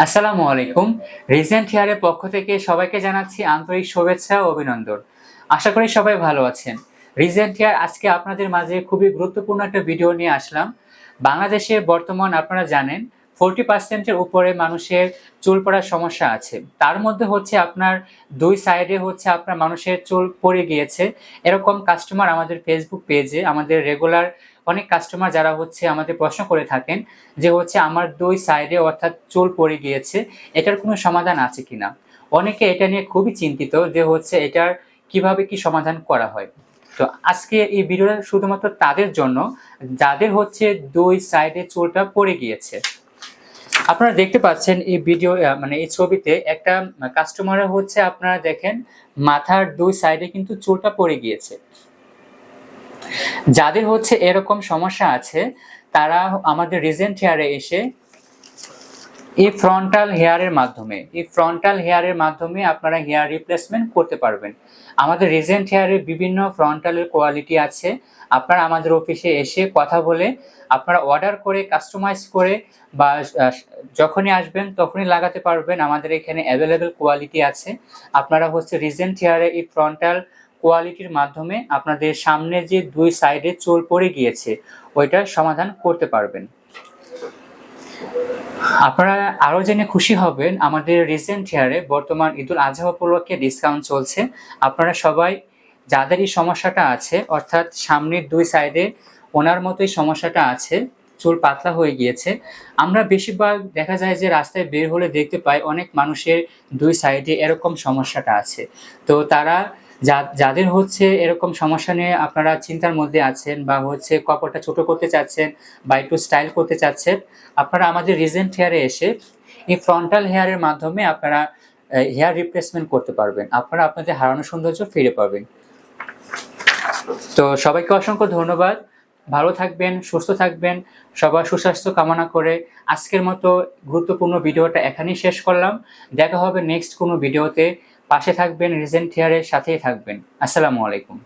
আসসালামু আলাইকুম। রিজেন্ট হেয়ারের পক্ষ থেকে সবাইকে জানাচ্ছি আন্তরিক শুভেচ্ছা ও অভিনন্দন। আশা করি সবাই ভালো আছেন। রিজেন্ট হেয়ার আজকে আপনাদের মাঝে খুবই গুরুত্বপূর্ণ একটা ভিডিও নিয়ে আসলাম। বাংলাদেশে বর্তমান আপনারা জানেন 40% এর উপরে মানুষের চুল পড়ার সমস্যা আছে। তার মধ্যে হচ্ছে আপনার দুই সাইডে হচ্ছে আপনার মানুষের চুল পড়ে গিয়েছে। এরকম কাস্টমার আমাদের ফেসবুক পেজে আমাদের রেগুলার অনেক কাস্টমার যারা হচ্ছে আমাদের প্রশ্ন করে থাকেন যে হচ্ছে আমার দুই সাইডে অর্থাৎ চুল পড়ে গিয়েছে, এটার কোনো সমাধান আছে কিনা। অনেকে এটা নিয়ে খুবই চিন্তিত যে হচ্ছে এটার কিভাবে কি সমাধান করা হয়। তো আজকে এই ভিডিওটা শুধুমাত্র তাদের জন্য যাদের হচ্ছে দুই সাইডে চুলটা পড়ে গিয়েছে। আপনারা দেখতে পাচ্ছেন এই ভিডিও মানে এই ছবিতে একটা কাস্টমারের হচ্ছে আপনারা দেখেন মাথার দুই সাইডে কিন্তু চুলটা পড়ে গিয়েছে। যাদের হচ্ছে এরকম সমস্যা আছে তারা আমাদের রিজেন্ট হেয়ারে এসে এই ফ্রন্টাল হেয়ারের মাধ্যমে আপনারা হেয়ার রিপ্লেসমেন্ট করতে পারবেন। আমাদের রিজেন্ট হেয়ারে বিভিন্ন ফ্রন্টালের কোয়ালিটি আছে। আপনারা আমাদের অফিসে এসে কথা বলে আপনারা অর্ডার করে কাস্টমাইজ করে বা যখনই আসবেন তখনই লাগাতে পারবেন। আমাদের এখানে অ্যাভেলেবেল কোয়ালিটি আছে। আপনারা হচ্ছে রিজেন্ট হেয়ারে এই ফ্রন্টাল কোয়ালিটির মাধ্যমে আপনাদের সামনে যে দুই সাইডে চুল পড়ে গিয়েছে ওইটার সমাধান করতে পারবেন। আপনারা আরো জেনে খুশি হবেন, আমাদের রিজেন্ট হেয়ারে বর্তমান ঈদুল আজহা উপলক্ষে ডিসকাউন্ট চলছে। আপনারা সবাই যাদের এই সমস্যাটা আছে অর্থাৎ সামনের দুই সাইডে ওনার মতোই সমস্যাটা আছে, চুল পাতলা হয়ে গিয়েছে। আমরা বেশিরভাগ দেখা যায় যে রাস্তায় বের হলে দেখতে পাই অনেক মানুষের দুই সাইডে এরকম সমস্যাটা আছে। তো তারা যাদের হচ্ছে এরকম সমস্যা নিয়ে আপনারা চিন্তার মধ্যে আছেন বা হচ্ছে কপালটা ছোট করতে চাচ্ছেন বা একটু স্টাইল করতে চাচ্ছেন, আপনারা আমাদের রিজেন্ট হেয়ারে এসে এই ফ্রন্টাল হেয়ারের মাধ্যমে আপনারা হেয়ার রিপ্লেসমেন্ট করতে পারবেন। আপনারা আপনাদের হারানো সৌন্দর্য ফিরে পাবেন। তো সবাইকে অসংখ্য ধন্যবাদ। ভালো থাকবেন, সুস্থ থাকবেন। সবার সুস্বাস্থ্য কামনা করে আজকের মতো গুরুত্বপূর্ণ ভিডিওটা এখানেই শেষ করলাম। দেখা হবে নেক্সট কোনো ভিডিওতে। পাশে থাকবেন, রিজেন্ট হেয়ারের সাথেই থাকবেন। আসসালামু আলাইকুম।